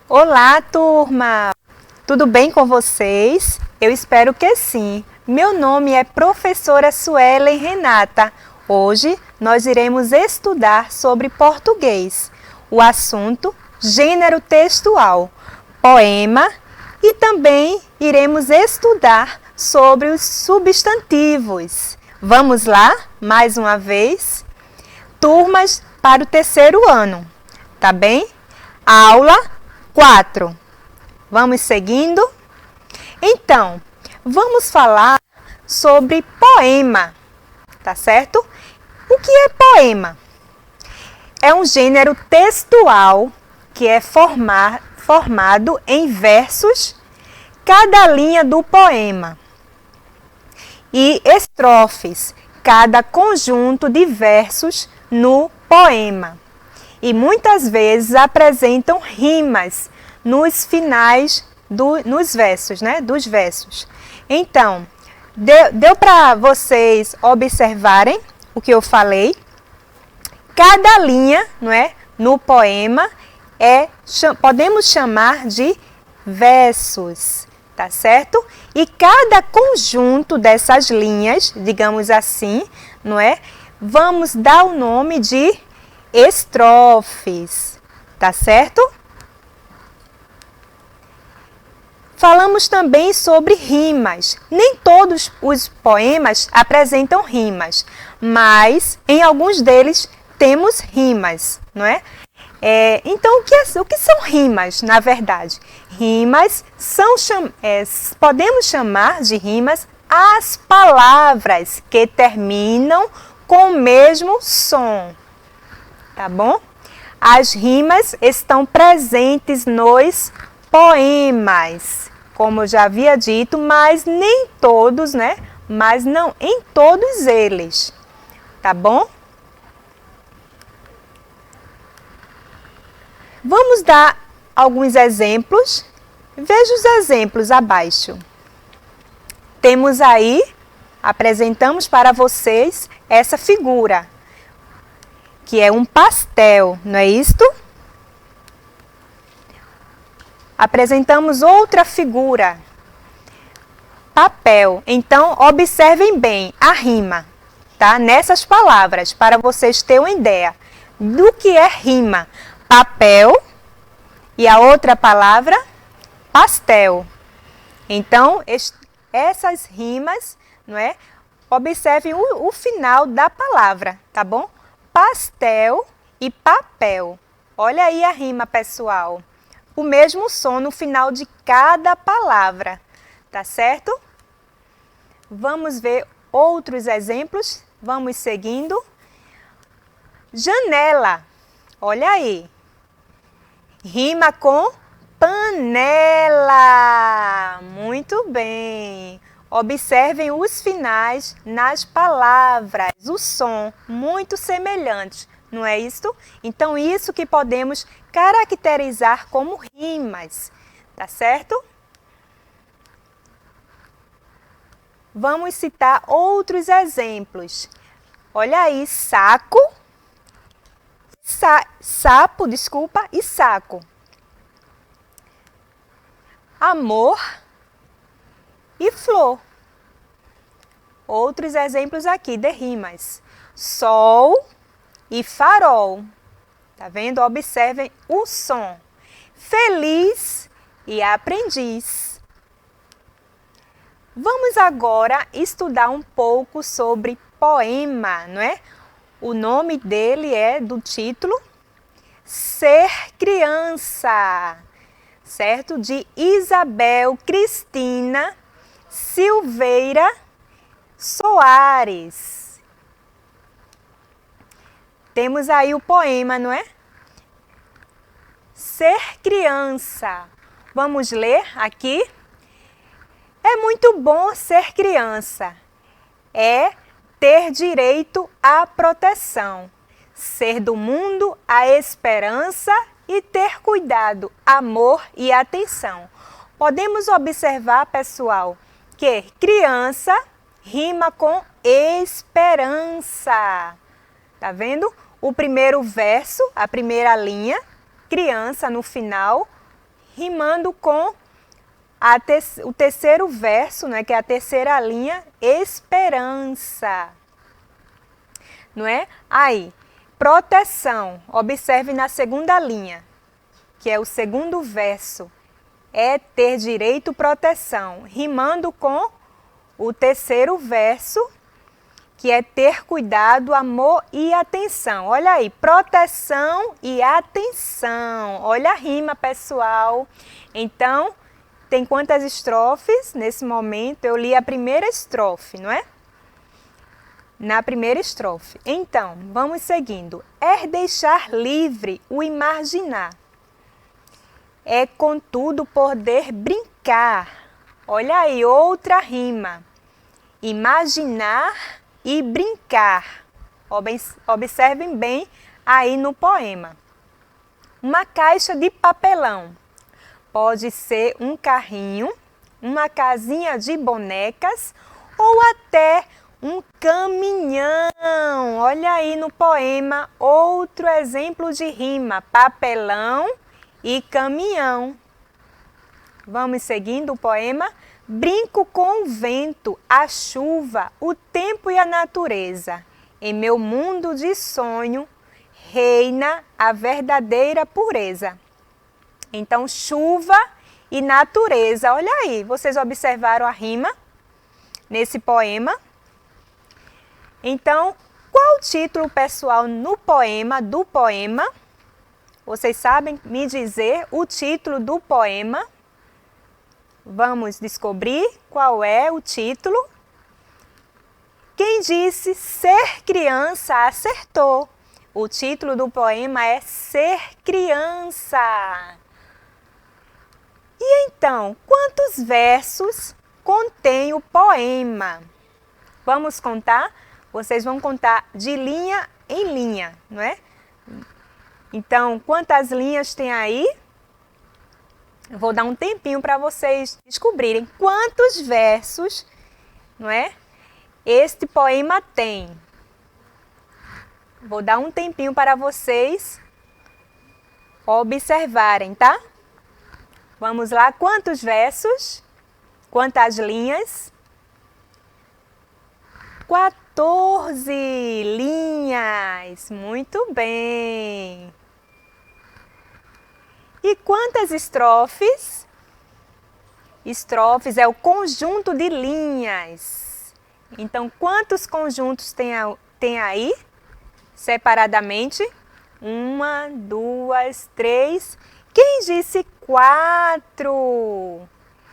Olá, turma! Tudo bem com vocês? Eu espero que sim. Meu nome é professora Suelen Renata. Hoje nós iremos estudar sobre português. O assunto, gênero textual, poema e também iremos estudar sobre os substantivos. Vamos lá, mais uma vez? Turmas para o terceiro ano, tá bem? Aula 4. Vamos seguindo? Então, vamos falar sobre poema, tá certo? O que é poema? É um gênero textual que é formado em versos, cada linha do poema, e estrofes, cada conjunto de versos no poema. E muitas vezes apresentam rimas nos finais dos versos, né? Dos versos. Então, deu para vocês observarem o que eu falei? Cada linha, não é, no poema podemos chamar de versos, tá certo? E cada conjunto dessas linhas, digamos assim, não é? Vamos dar o nome de estrofes, tá certo? Falamos também sobre rimas. Nem todos os poemas apresentam rimas, mas em alguns deles temos rimas, não é? Então, o que são rimas, na verdade? Rimas podemos chamar de rimas as palavras que terminam com o mesmo som, tá bom? As rimas estão presentes nos poemas, como eu já havia dito, mas nem todos, né? Mas não em todos eles, tá bom? Vamos dar alguns exemplos. Veja os exemplos abaixo. Temos aí, apresentamos para vocês essa figura, que é um pastel, não é isto? Apresentamos outra figura, papel. Então, observem bem a rima, tá? Nessas palavras, para vocês terem uma ideia do que é rima. Papel e a outra palavra, pastel. Então, essas rimas, não é? Observem o final da palavra, tá bom? Pastel e papel. Olha aí a rima, pessoal. O mesmo som no final de cada palavra, tá certo? Vamos ver outros exemplos. Vamos seguindo. Janela. Olha aí. Rima com panela. Muito bem. Observem os finais nas palavras, o som, muito semelhantes, não é isso? Então, isso que podemos caracterizar como rimas, tá certo? Vamos citar outros exemplos. Olha aí, saco, sapo, desculpa, e saco. Amor e flor. Outros exemplos aqui de rimas. Sol e farol. Tá vendo? Observem o som. Feliz e aprendiz. Vamos agora estudar um pouco sobre poema, não é? O nome dele é do título Ser Criança, certo? De Isabel Cristina Silveira Soares. Temos aí o poema, não é? Ser criança. Vamos ler aqui. É muito bom ser criança. É ter direito à proteção. Ser do mundo a esperança e ter cuidado, amor e atenção. Podemos observar, pessoal, que criança rima com esperança. Tá vendo? O primeiro verso, a primeira linha, criança no final, rimando com o terceiro verso, né, que é a terceira linha, esperança. Não é? Aí, proteção. Observe na segunda linha, que é o segundo verso. É ter direito à proteção, rimando com o terceiro verso, que é ter cuidado, amor e atenção. Olha aí, proteção e atenção. Olha a rima, pessoal. Então, tem quantas estrofes nesse momento? Eu li a primeira estrofe, não é? Na primeira estrofe. Então, vamos seguindo. É deixar livre o imaginar. É, contudo, poder brincar. Olha aí, outra rima. Imaginar e brincar. Observem bem aí no poema. Uma caixa de papelão. Pode ser um carrinho, uma casinha de bonecas ou até um caminhão. Olha aí no poema outro exemplo de rima. Papelão e caminhão. Vamos seguindo o poema. Brinco com o vento, a chuva, o tempo e a natureza. Em meu mundo de sonho, reina a verdadeira pureza. Então, chuva e natureza. Olha aí, vocês observaram a rima nesse poema? Então, qual o título, pessoal, no poema, do poema? Vocês sabem me dizer o título do poema? Vamos descobrir qual é o título. Quem disse ser criança acertou. O título do poema é Ser Criança. E então, quantos versos contém o poema? Vamos contar? Vocês vão contar de linha em linha, não é? Então, quantas linhas tem aí? Eu vou dar um tempinho para vocês descobrirem quantos versos, não é? Este poema tem. Vou dar um tempinho para vocês observarem, tá? Vamos lá, quantos versos? Quantas linhas? 14 linhas. Muito bem. E quantas estrofes? Estrofes é o conjunto de linhas. Então, quantos conjuntos tem aí? Separadamente? 1, 2, 3. Quem disse 4?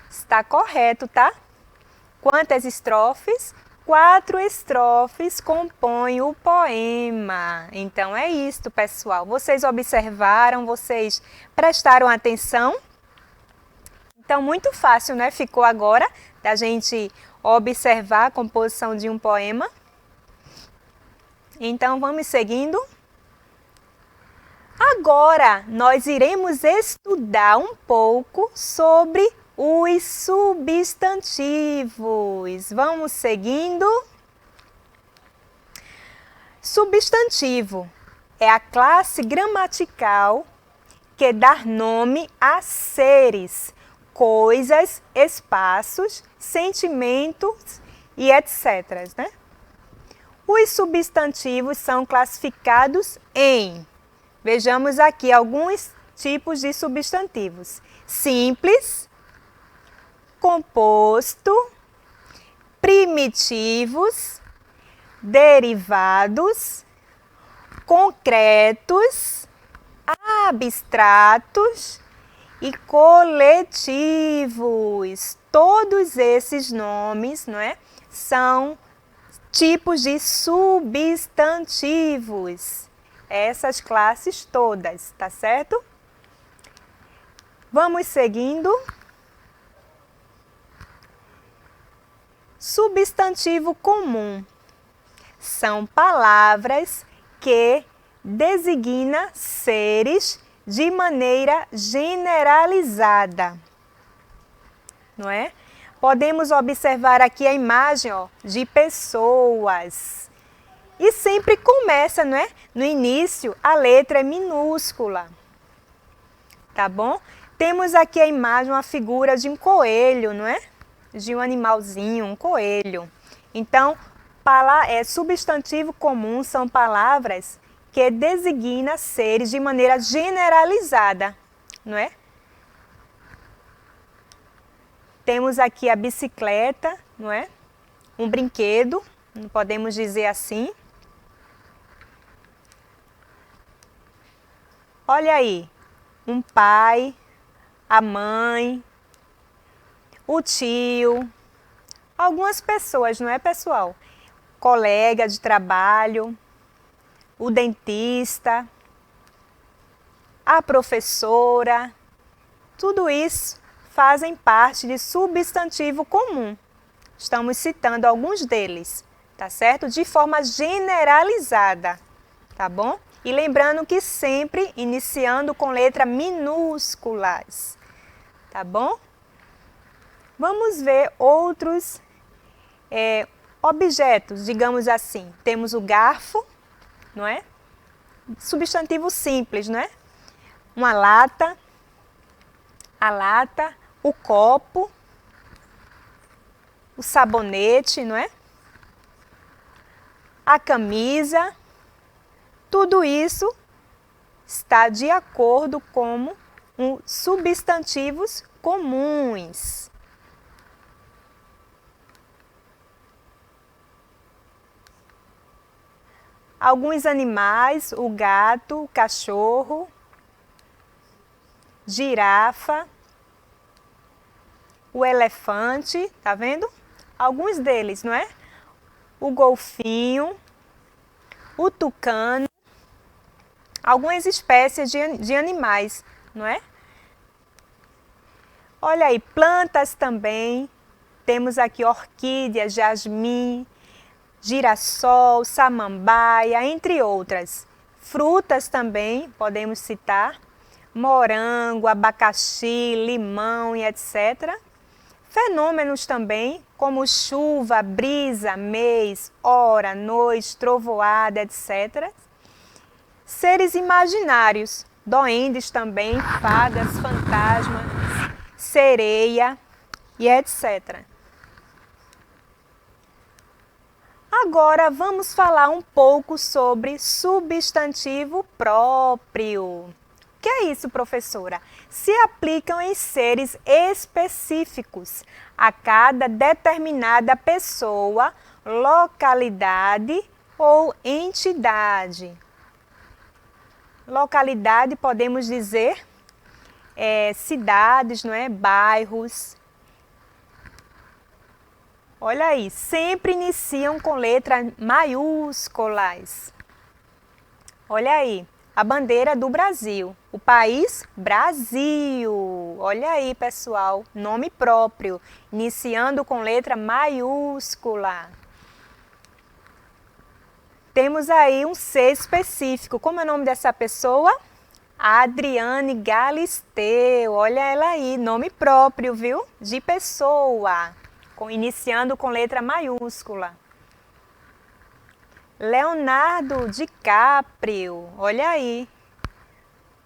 Está correto, tá? Quantas estrofes? 4 estrofes compõem o poema. Então é isto, pessoal. Vocês observaram, vocês prestaram atenção? Então, muito fácil, né? Ficou agora da gente observar a composição de um poema. Então, vamos seguindo. Agora, nós iremos estudar um pouco sobre os substantivos. Vamos seguindo. Substantivo é a classe gramatical que dá nome a seres, coisas, espaços, sentimentos e etc. né? Os substantivos são classificados em, vejamos aqui alguns tipos de substantivos: simples, composto, primitivos, derivados, concretos, abstratos e coletivos. Todos esses nomes, não é, são tipos de substantivos. Essas classes todas, tá certo? Vamos seguindo. Substantivo comum são palavras que designam seres de maneira generalizada, não é? Podemos observar aqui a imagem, ó, de pessoas. E sempre começa, não é? No início, a letra é minúscula. tá bom? Temos aqui a imagem, uma figura de um coelho, não é? De um animalzinho, um coelho. Então, substantivo comum são palavras que designam seres de maneira generalizada, não é? Temos aqui a bicicleta, não é? Um brinquedo, podemos dizer assim. Olha aí, um pai, a mãe, o tio, algumas pessoas, não é, pessoal? Colega de trabalho, o dentista, a professora, tudo isso fazem parte de substantivo comum. Estamos citando alguns deles, tá certo? De forma generalizada, tá bom? E lembrando que sempre iniciando com letras minúsculas, tá bom? Vamos ver outros objetos, digamos assim. Temos o garfo, não é? Substantivo simples, não é? Uma lata, a lata, o copo, o sabonete, não é? A camisa, tudo isso está de acordo com substantivos comuns. Alguns animais, o gato, o cachorro, girafa, o elefante, tá vendo? Alguns deles, não é? O golfinho, o tucano, algumas espécies de animais, não é? Olha aí, plantas também. Temos aqui orquídea, jasmim, girassol, samambaia, entre outras. Frutas também, podemos citar, morango, abacaxi, limão e etc. Fenômenos também, como chuva, brisa, mês, hora, noite, trovoada, etc. Seres imaginários, duendes também, fadas, fantasmas, sereia e etc. Agora vamos falar um pouco sobre substantivo próprio. O que é isso, professora? Se aplicam em seres específicos a cada determinada pessoa, localidade ou entidade. Localidade podemos dizer cidades, não é? Bairros. Olha aí, sempre iniciam com letras maiúsculas. Olha aí, a bandeira do Brasil, o país Brasil. Olha aí, pessoal, nome próprio, iniciando com letra maiúscula. Temos aí um ser específico. Como é o nome dessa pessoa? Adriane Galisteu. Olha ela aí, nome próprio, viu? De pessoa. Iniciando com letra maiúscula. Leonardo DiCaprio, olha aí.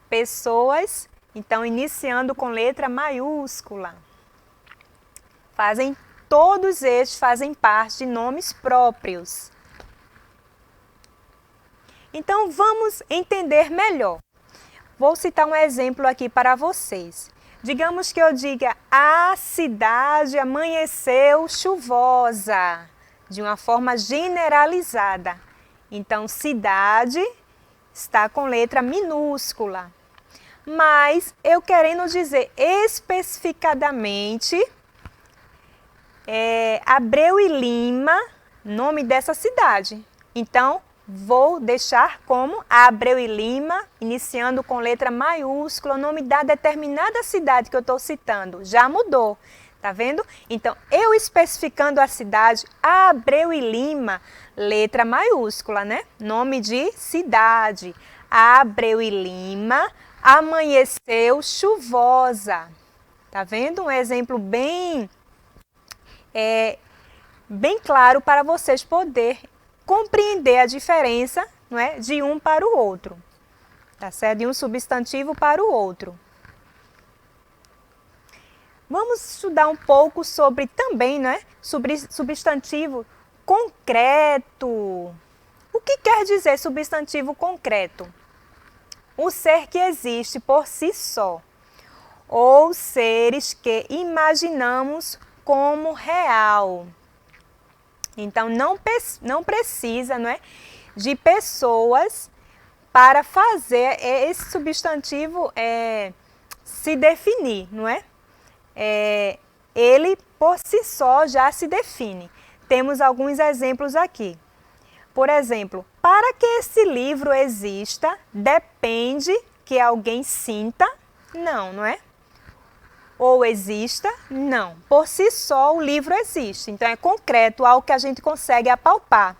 Pessoas, então, iniciando com letra maiúscula. Todos estes fazem parte de nomes próprios. Então, vamos entender melhor. Vou citar um exemplo aqui para vocês. Digamos que eu diga, a cidade amanheceu chuvosa, de uma forma generalizada. Então, cidade está com letra minúscula. Mas eu querendo dizer especificadamente, Abreu e Lima, nome dessa cidade. Então, vou deixar como Abreu e Lima, iniciando com letra maiúscula, o nome da determinada cidade que eu estou citando. Já mudou, tá vendo? Então, eu especificando a cidade Abreu e Lima, letra maiúscula, né? Nome de cidade. Abreu e Lima, amanheceu chuvosa. Tá vendo? Um exemplo bem claro para vocês poderem compreender a diferença, não é, de um para o outro, tá certo? De um substantivo para o outro. Vamos estudar um pouco sobre também, né? Sobre substantivo concreto. O que quer dizer substantivo concreto? O ser que existe por si só, ou seres que imaginamos como real. Então, não precisa, não é, de pessoas para fazer esse substantivo se definir, não é? Ele por si só já se define. Temos alguns exemplos aqui. Por exemplo, para que esse livro exista, depende que alguém sinta? Não, não é? Ou exista? Não. Por si só o livro existe. Então é concreto, algo que a gente consegue apalpar,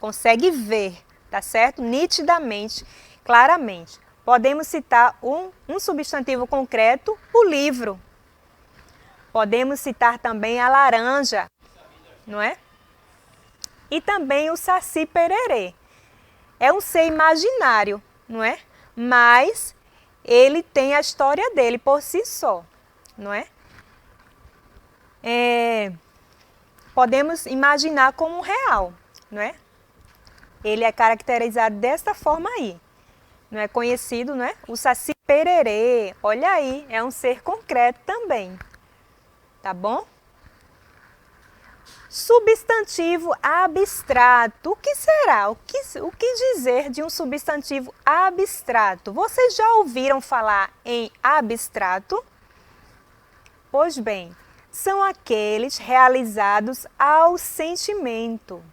consegue ver, tá certo? Nitidamente, claramente. Podemos citar um substantivo concreto, o livro. Podemos citar também a laranja, não é? E também o Saci Pererê. É um ser imaginário, não é? Mas ele tem a história dele por si só, não é? Podemos imaginar como real, não é? Ele é caracterizado desta forma aí. Não é conhecido, não é? O Saci Pererê, olha aí, é um ser concreto também. Tá bom? Substantivo abstrato. O que será? O que dizer de um substantivo abstrato? Vocês já ouviram falar em abstrato? Pois bem, são aqueles realizados ao sentimento,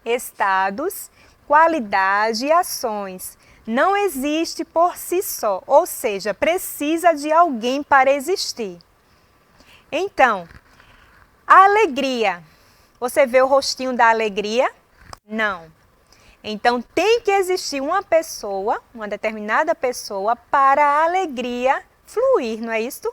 estados, qualidade e ações. Não existe por si só, ou seja, precisa de alguém para existir. Então, a alegria. Você vê o rostinho da alegria? Não. Então, tem que existir uma pessoa, uma determinada pessoa, para a alegria fluir, não é isso?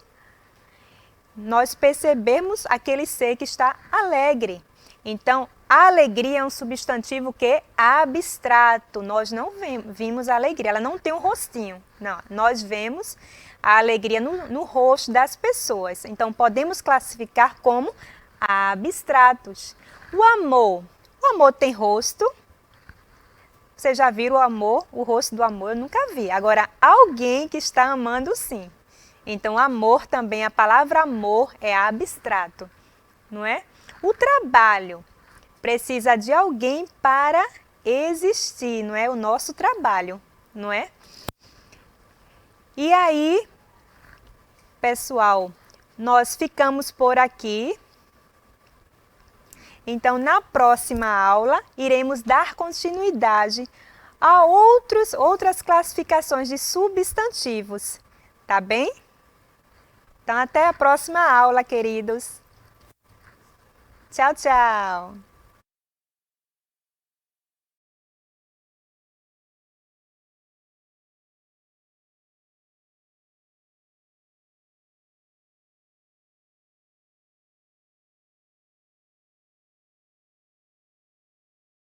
Nós percebemos aquele ser que está alegre. Então, a alegria é um substantivo que é abstrato. Nós não vimos a alegria, ela não tem um rostinho. Não, nós vemos a alegria no rosto das pessoas. Então, podemos classificar como abstratos. O amor tem rosto? Vocês já viram o amor? O rosto do amor eu nunca vi. Agora, alguém que está amando, sim. Então, amor também, a palavra amor é abstrato, não é? O trabalho precisa de alguém para existir, não é? O nosso trabalho, não é? E aí, pessoal, nós ficamos por aqui. Então, na próxima aula, iremos dar continuidade a outras classificações de substantivos, tá bem? Então, até a próxima aula, queridos. Tchau, tchau!